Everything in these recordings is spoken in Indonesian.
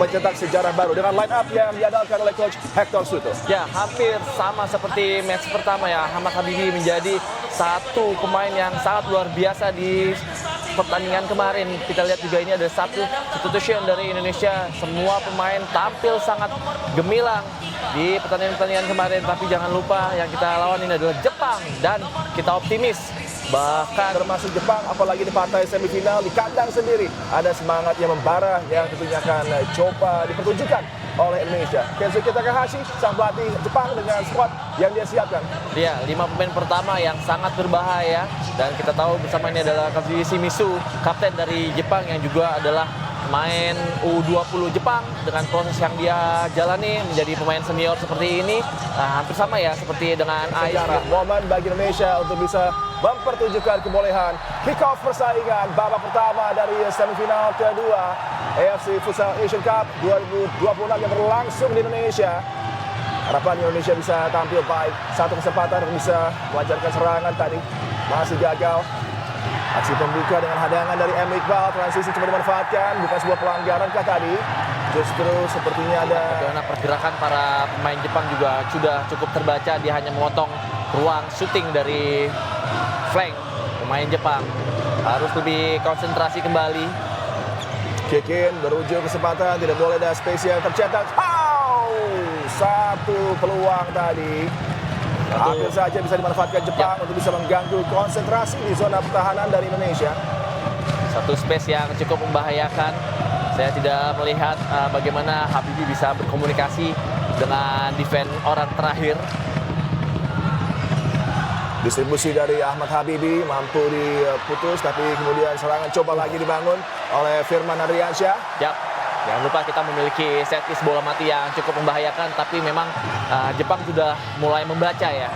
mencetak sejarah baru dengan line up yang diandalkan oleh coach Hector Suto. Ya, hampir sama seperti match pertama ya. Ahmad Habibie menjadi satu pemain yang sangat luar biasa di pertandingan kemarin. Kita lihat juga ini ada satu substitution dari Indonesia. Semua pemain tampil sangat gemilang di pertandingan kemarin. Tapi jangan lupa yang kita lawan ini adalah Jepang. Dan kita optimis. Bahkan termasuk Jepang, apalagi di partai semifinal di kandang sendiri. Ada semangat yang membara yang tentunya akan coba dipertunjukkan oleh Indonesia. Kensuke Takahashi, sang pelatih Jepang dengan squad yang dia siapkan. Dia 5 pemain pertama yang sangat berbahaya. Dan kita tahu bersama ini adalah Kazuya Shimizu, kapten dari Jepang yang juga adalah main U20 Jepang dengan proses yang dia jalani menjadi pemain senior seperti ini. Nah, hampir sama ya seperti dengan sejarah momen bagi Indonesia untuk bisa mempertunjukkan kebolehan kick off persaingan babak pertama dari semifinal kedua AFC Futsal Asian Cup 2026 yang berlangsung di Indonesia. Harapan Indonesia bisa tampil baik. Satu kesempatan untuk bisa melancarkan serangan tadi masih gagal. Aksi pembuka dengan hadangan dari M. Iqbal, transisi coba dimanfaatkan, bukan sebuah pelanggaran kah tadi? Justru sepertinya ada... Bagaimana pergerakan para pemain Jepang juga sudah cukup terbaca, dia hanya memotong ruang shooting dari flank pemain Jepang. Harus lebih konsentrasi kembali. Kick in, berujung kesempatan, tidak boleh ada spesial tercetak. Satu peluang tadi. Hampir saja bisa dimanfaatkan Jepang untuk bisa mengganggu konsentrasi di zona pertahanan dari Indonesia. Satu space yang cukup membahayakan. Saya tidak melihat bagaimana Habibie bisa berkomunikasi dengan defense orang terakhir. Distribusi dari Ahmad Habibie mampu diputus, tapi kemudian serangan coba lagi dibangun oleh Firman Ardiansyah. Jangan lupa kita memiliki set piece bola mati yang cukup membahayakan, tapi memang Jepang sudah mulai membaca ya.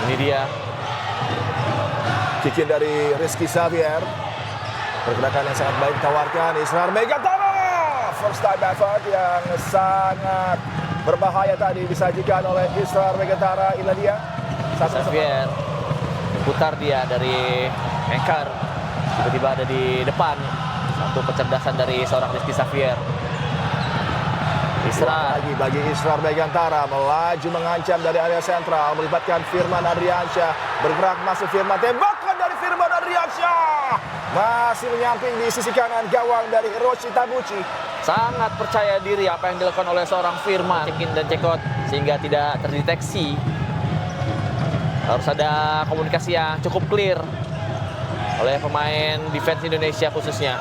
Ini dia. Kick in dari Rizky Xavier. Pergerakan yang sangat baik ditawarkan Israr Megantara. First time effort yang sangat berbahaya tadi disajikan oleh Israr Megantara. Inilah dia. Xavier putar dia dari anchor. Tiba-tiba ada di depan. Satu kecerdasan dari seorang Rizky Xavier. Israr lagi bagi Israr Megantara, melaju mengancam dari area sentral, melibatkan Firman Ardiansyah, bergerak masuk Firman, tembakan dari Firman Ardiansyah, masih menyamping di sisi kanan gawang dari Hiroshi Tabuchi. Sangat percaya diri apa yang dilakukan oleh seorang Firman, check in dan check out sehingga tidak terdeteksi. Harus ada komunikasi yang cukup clear oleh pemain defense Indonesia khususnya.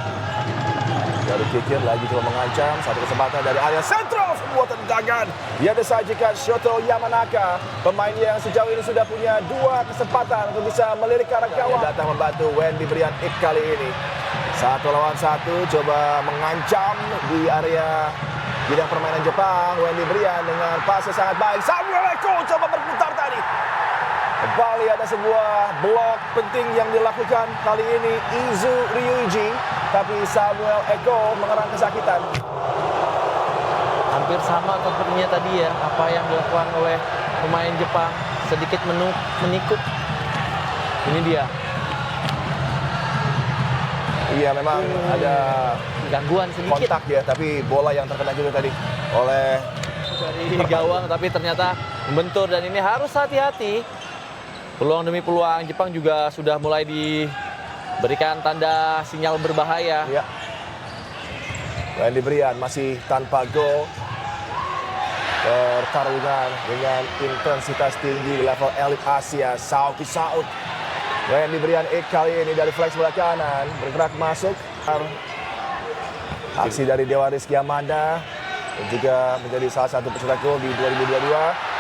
Dari kick in lagi coba mengancam, satu kesempatan dari area sentral, sebuah tendangan yang disajikan Shoto Yamanaka, pemain yang sejauh ini sudah punya 2 kesempatan untuk bisa melirik ke arah gawang. Datang membantu Wendy Brian Ik kali ini. 1 lawan 1, coba mengancam di area bidang permainan Jepang. Wendy Brian dengan pasnya sangat baik. Samuel Eko coba berputar tadi. Kembali ada sebuah blok penting yang dilakukan kali ini Izu Ryuji, tapi Samuel Eko mengerang kesakitan. Hampir sama sepertinya tadi ya, apa yang dilakukan oleh pemain Jepang, sedikit menikuk. Ini dia. Iya, memang ada gangguan sedikit. Kontak ya, tapi bola yang terkena juga tadi oleh dari gawang, tapi ternyata membentur dan ini harus hati-hati. Peluang demi peluang Jepang juga sudah mulai diberikan tanda sinyal berbahaya. Ya. Wendy Brian masih tanpa gol. Pertarungan dengan intensitas tinggi di level elit Asia. Saoki Saud. Wendy Brian Ik kali ini dari flank sebelah kanan bergerak masuk. Aksi dari Dewa Rizky Amanda dan juga menjadi salah satu pencetak gol di 2022.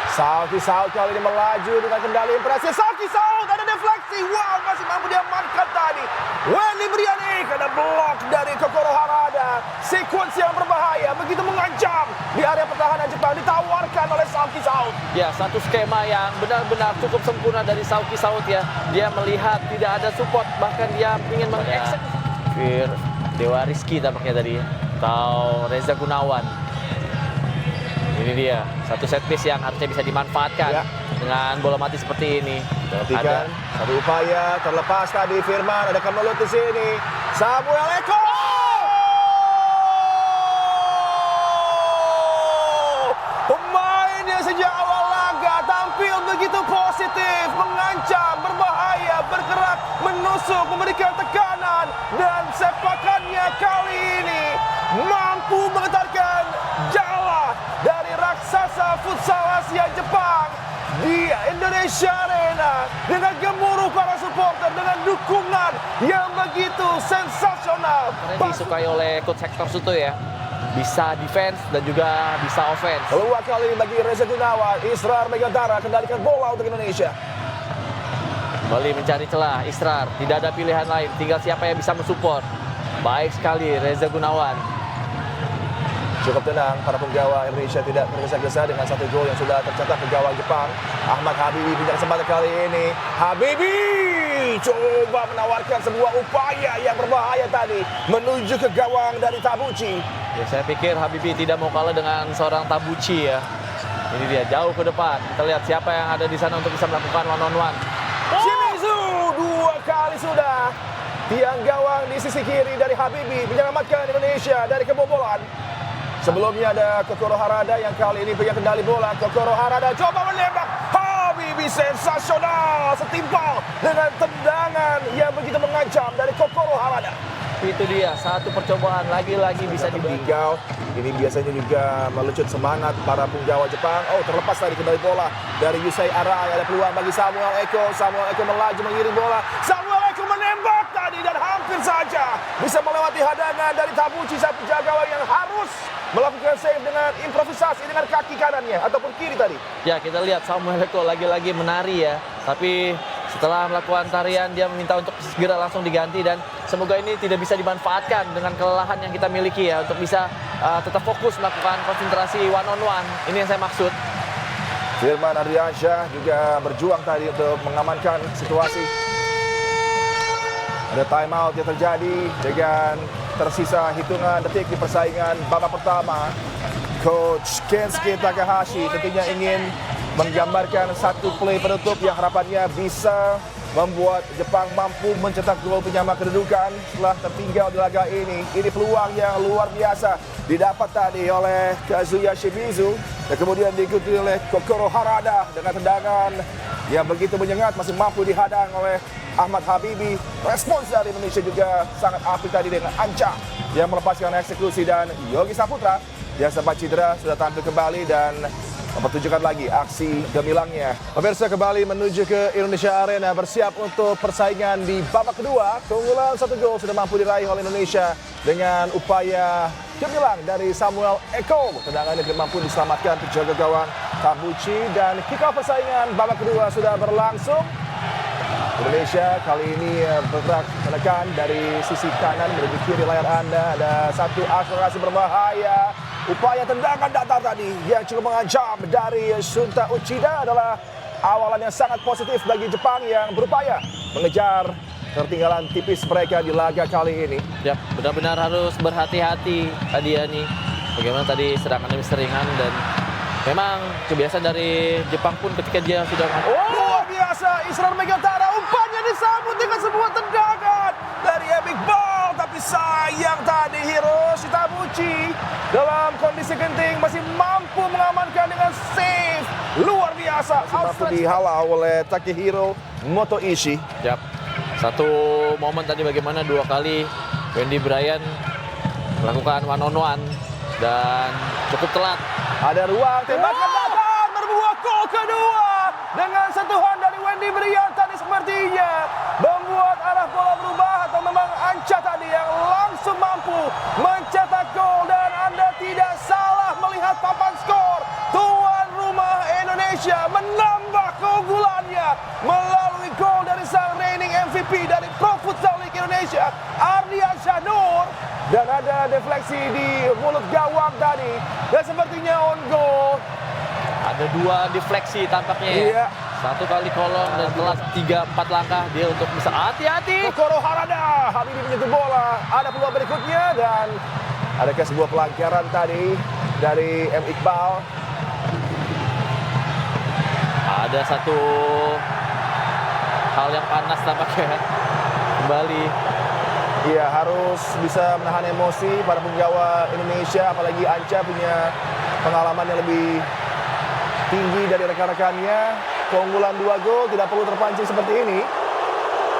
Saoki Saud kali ini melaju dengan kendali impresif. Saoki Saud ada defleksi. Wow, masih mampu diamankan tadi. Wendy Brian Ik, ada blok dari Kokoro Harada. Sekuens yang berbahaya, begitu mengancam di area pertahanan Jepang ditawarkan oleh Saoki Saud. Ya, satu skema yang benar-benar cukup sempurna dari Saoki Saud ya. Dia melihat tidak ada support, bahkan dia ingin mengeksekusi. Dewa Rizky tampaknya tadi, atau Reza Gunawan. Ini dia, satu set piece yang harusnya bisa dimanfaatkan dengan bola mati seperti ini. Perhatikan, satu upaya terlepas tadi Firman, ada Kamelut di sini. Samuel Eko! begitu positif, mengancam, berbahaya, bergerak, menusuk, memberikan tekanan, dan sepakannya kali ini mampu menggetarkan jala dari raksasa futsal Asia Jepang di Indonesia Arena dengan gemuruh para supporter, dengan dukungan yang begitu sensasional. Karena disukai oleh coach Hector Suto ya, bisa defense dan juga bisa offense. Peluang kali bagi Reza Gunawan, Israr Megantara kendalikan bola untuk Indonesia. Kembali mencari celah, Israr, tidak ada pilihan lain, tinggal siapa yang bisa mensupport. Baik sekali Reza Gunawan. Cukup tenang, para penggawa Indonesia tidak tergesa-gesa dengan satu gol yang sudah tercetak ke gawang Jepang. Ahmad Habibi punya kesempatan kali ini. Habibi coba menawarkan sebuah upaya yang berbahaya tadi menuju ke gawang dari Tabuchi. Ya, saya pikir Habibi tidak mau kalah dengan seorang Tabuchi ya. Ini dia jauh ke depan. Kita lihat siapa yang ada di sana untuk bisa melakukan one-on-one. Shimizu dua kali sudah. Tiang gawang di sisi kiri dari Habibi menyelamatkan Indonesia dari kebobolan. Sebelumnya ada Kokoro Harada yang kali ini pegang kendali bola. Kokoro Harada coba menembak. Habibi sensasional, setimpal dengan tendangan yang begitu mengancam dari Kokoro Harada. Itu dia, satu percobaan lagi-lagi bisa ditinggal. Ini biasanya juga melecut semangat para penggawa Jepang. Oh, terlepas tadi kendali bola dari Yusei Arai. Ada peluang bagi Samuel Eko. Samuel Eko melaju mengirim bola. Samuel Eko menembak tadi dan hampir saja bisa melewati hadangan dari Tabuchi, satu gawang yang harus melakukan save dengan improvisasi dengan kaki kanannya ataupun kiri tadi. Ya, kita lihat Samuel Eko lagi-lagi menari ya. Tapi setelah melakukan tarian dia meminta untuk segera langsung diganti dan semoga ini tidak bisa dimanfaatkan dengan kelelahan yang kita miliki ya untuk bisa tetap fokus melakukan konsentrasi one-on-one. Ini yang saya maksud. Firman Ardiansyah juga berjuang tadi untuk mengamankan situasi. Ada time out yang terjadi dengan tersisa hitungan detik di persaingan babak pertama. Coach Kensuke Takahashi tentunya ingin menggambarkan satu play penutup yang harapannya bisa membuat Jepang mampu mencetak gol penyama kedudukan setelah tertinggal di laga ini. Ini peluang yang luar biasa didapat tadi oleh Kazuya Shimizu dan kemudian diikuti oleh Kokoro Harada dengan tendangan yang begitu menyengat, masih mampu dihadang oleh Ahmad Habibi. Respons dari Indonesia juga sangat apik tadi dengan Anca yang melepaskan eksekusi dan Yogi Saputra yang sempat cedera sudah tampil kembali dan mempertunjukkan lagi aksi gemilangnya. Pemirsa kembali menuju ke Indonesia Arena bersiap untuk persaingan di babak kedua. Keunggulan satu gol sudah mampu diraih oleh Indonesia dengan upaya gemilang dari Samuel Eko. Tendangan yang mampu diselamatkan penjaga gawang Tabuchi dan kick off persaingan babak kedua sudah berlangsung. Indonesia kali ini bergerak menekan dari sisi kanan menuju kiri layar Anda. Ada satu akselerasi berbahaya. Upaya tendangan datar tadi yang cukup mengancam dari Shunta Uchida adalah awalan yang sangat positif bagi Jepang yang berupaya mengejar ketertinggalan tipis mereka di laga kali ini. Ya, benar-benar harus berhati-hati tadi ya nih. Bagaimana tadi serangan demi serangan dan memang kebiasaan dari Jepang pun ketika dia sudah luar biasa. Israr Megantara umpannya disambut dengan sebuah tendangan dari Epic Ball, tapi sayang tadi Hiroshi Tabuchi dalam kondisi genting masih mampu mengamankan dengan save luar biasa. Mampu dihalau oleh Takehiro Motoishi. Yap. Satu momen tadi bagaimana dua kali Wendy Bryan melakukan one-on-one dan cukup telat. Ada ruang tembakan datar berbuah gol kedua dengan sentuhan dari Wendy Bryan tadi sepertinya membuat arah bola berubah atau memang Anca tadi yang langsung mampu mencetak gol dan Anda tidak salah melihat papan skor. Tuan rumah Indonesia menambah keunggulannya melalui gol dari sang reigning MVP dari Pro Futsal League Indonesia, Ardiansyah Nur. Dan ada defleksi di mulut gawang tadi dan sepertinya on goal. Ada dua defleksi tampaknya ya. Iya. Satu kali kolong dan telat 3-4 langkah dia untuk bisa hati-hati. Kokoro Harada, Habibi menyentuh bola. Ada peluang berikutnya dan adakah sebuah pelanggaran tadi dari M. Iqbal. Ada satu hal yang panas tampaknya kembali. Iya, harus bisa menahan emosi para penggawa Indonesia, apalagi Anca punya pengalaman yang lebih tinggi dari rekan-rekannya. keunggulan 2 gol, tidak perlu terpancing seperti ini.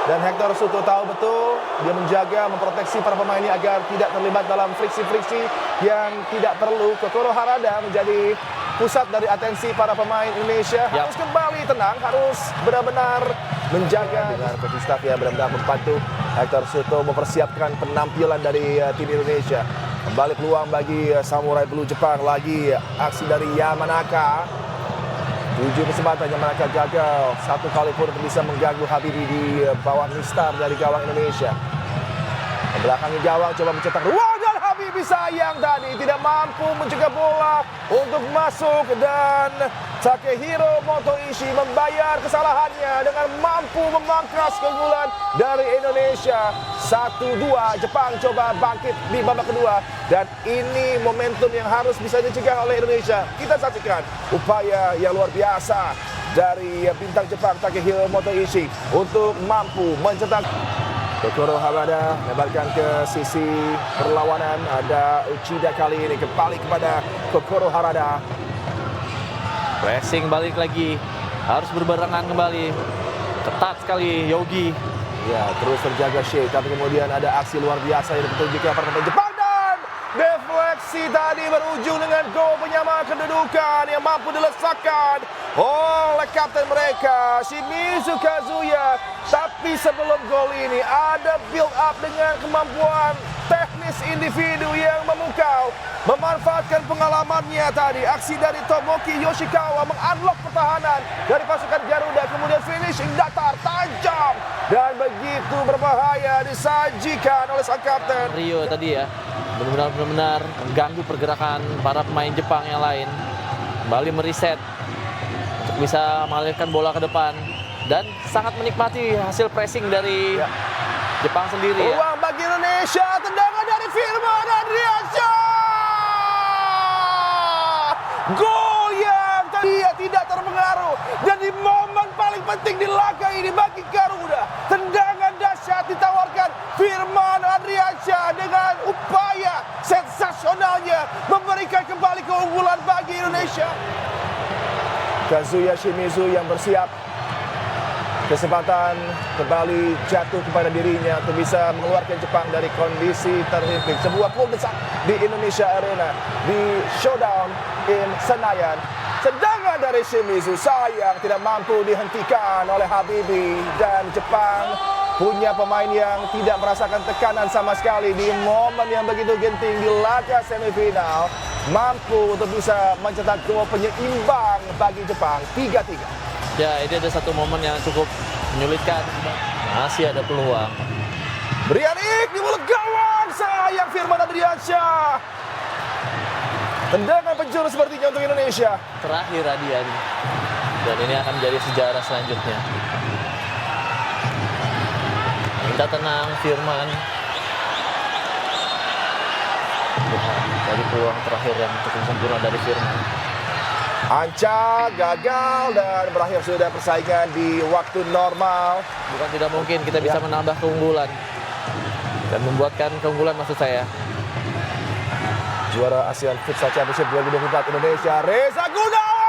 Dan Hector Soto tahu betul, dia menjaga, memproteksi para pemainnya agar tidak terlibat dalam friksi-friksi yang tidak perlu. Kokoro Harada menjadi pusat dari atensi para pemain Indonesia. Harus kembali tenang, harus benar-benar menjaga. Dengan coaching staff yang benar-benar membantu Hector Soto mempersiapkan penampilan dari tim Indonesia. Kembali peluang bagi Samurai Blue Jepang, lagi aksi dari Yamanaka. 7 kesempatan Yamanaka gagal satu kali pun untuk bisa mengganggu Habibie di bawah mistar dari gawang Indonesia. Membelakangi gawang, coba mencetak ruang dan Habibie sayang tadi tidak mampu mencegah bola untuk masuk, dan Takehiro Motoishi membayar kesalahannya dengan mampu memangkas keunggulan dari Indonesia. 1-2, Jepang coba bangkit di babak kedua, dan ini momentum yang harus bisa dicegah oleh Indonesia. Kita saksikan upaya yang luar biasa dari bintang Jepang Takehiro Motoishi untuk mampu mencetak. Kokoro Harada lebarkan ke sisi perlawanan, ada Uchida kali ini kembali kepada Kokoro Harada. Pressing balik lagi, harus berbarengan kembali. Ketat sekali Yogi. Ya, terus terjaga Shea, tapi kemudian ada aksi luar biasa yang ditunjukkan para pemain Jepang, dan defleksi tadi berujung dengan gol penyama kedudukan yang mampu dilesakan oleh kapten mereka Shimizu Kazuya. Tapi sebelum gol ini ada build up dengan kemampuan teknis individu yang memukau, memanfaatkan pengalamannya tadi. Aksi dari Tomoki Yoshikawa mengunlock pertahanan dari pasukan Garuda, kemudian finishing datar tajam dan begitu berbahaya disajikan oleh sang kapten. Rio tadi ya, benar-benar mengganggu pergerakan para pemain Jepang yang lain. Kembali meriset untuk bisa mengalirkan bola ke depan dan sangat menikmati hasil pressing dari Jepang sendiri ya. Uang bagi Indonesia, tendangan dari Firman Adriansyah. Gol yang tidak terpengaruh, dan di momen paling penting di laga ini bagi Garuda, tendangan dahsyat ditawarkan Firman Adriansyah dengan upaya sensasionalnya memberikan kembali keunggulan bagi Indonesia. Kazuya Shimizu yang bersiap, kesempatan kembali jatuh kepada dirinya untuk bisa mengeluarkan Jepang dari kondisi terhimpit. Sebuah gol besar di Indonesia Arena, di Showdown in Senayan. Sedangkan dari Shimizu sayang tidak mampu dihentikan oleh Habibie, dan Jepang punya pemain yang tidak merasakan tekanan sama sekali di momen yang begitu genting di laga semifinal, mampu untuk bisa mencetak gol penyeimbang bagi Jepang 3-3. Ya, ini ada satu momen yang cukup menyulitkan. Masih ada peluang. Brianik di mulut gawang, sayang Firman Adriansyah. Tendangan penjuru sepertinya untuk Indonesia. Terakhir Adian. Dan ini akan menjadi sejarah selanjutnya. Minta tenang Firman. Tadi peluang terakhir yang cukup sempurna dari Firman. Anca gagal dan berakhir sudah persaingan di waktu normal. Bukan tidak mungkin kita bisa menambah keunggulan dan membuatkan keunggulan, maksud saya. Juara ASEAN Futsal Championship 2024 Indonesia, Reza Gunawan.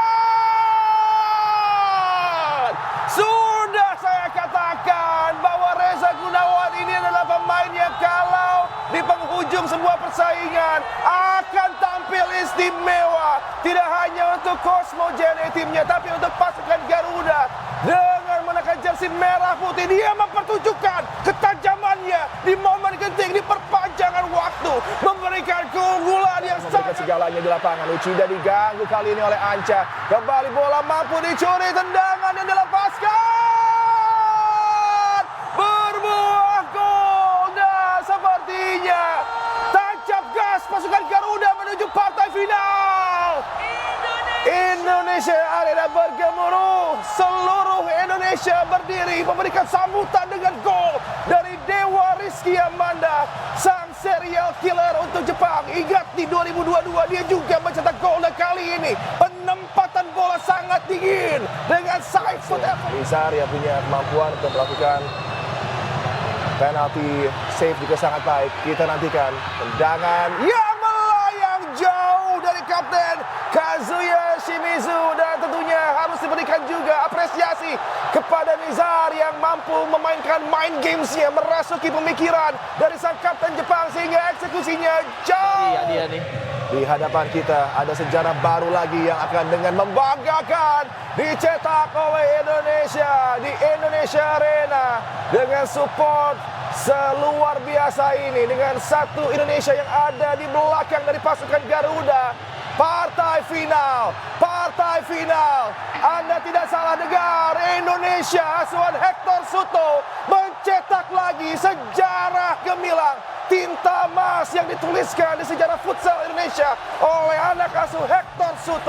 Sudah saya katakan bahwa Reza Gunawan ini adalah pemain yang kalau di penghujung sebuah persaingan akan tampil istimewa. Tidak hanya untuk Cosmo JNE timnya, tapi untuk pasukan Garuda. Dengan menekan jersey merah putih, dia mempertunjukkan ketajamannya di momen genting, di perpanjangan waktu, memberikan keunggulan yang sangat segalanya di lapangan. Uchida diganggu kali ini oleh Anca. Kembali bola mampu dicuri, tendangan yang dilepaskan. Berbuah gol, dan sepertinya tancap gas pasukan Garuda menuju partai final. Indonesia Arena bergemuruh, seluruh Indonesia berdiri memberikan sambutan dengan gol dari Dewa Rizky Amanda, sang serial killer untuk Jepang. Ingat di 2022 dia juga mencetak gol, dan kali ini penempatan bola sangat dingin dengan side foot effort. Rizar yang punya kemampuan untuk melakukan penalti save juga sangat baik. Kita nantikan tendangan yang melayang jauh dari kapten Kazuya Shimizu, dan tentunya harus diberikan berikan juga apresiasi kepada Nizar yang mampu memainkan mind gamesnya, merasuki pemikiran dari sang kapten Jepang sehingga eksekusinya jauh. Iya dia nih. Di hadapan kita ada sejarah baru lagi yang akan dengan membanggakan dicetak oleh Indonesia di Indonesia Arena dengan support seluar biasa ini, dengan satu Indonesia yang ada di belakang dari pasukan Garuda. Partai final, Anda tidak salah dengar, Indonesia asuhan Hector Suto mencetak lagi sejarah gemilang, tinta emas yang dituliskan di sejarah futsal Indonesia oleh anak asuh Hector Suto.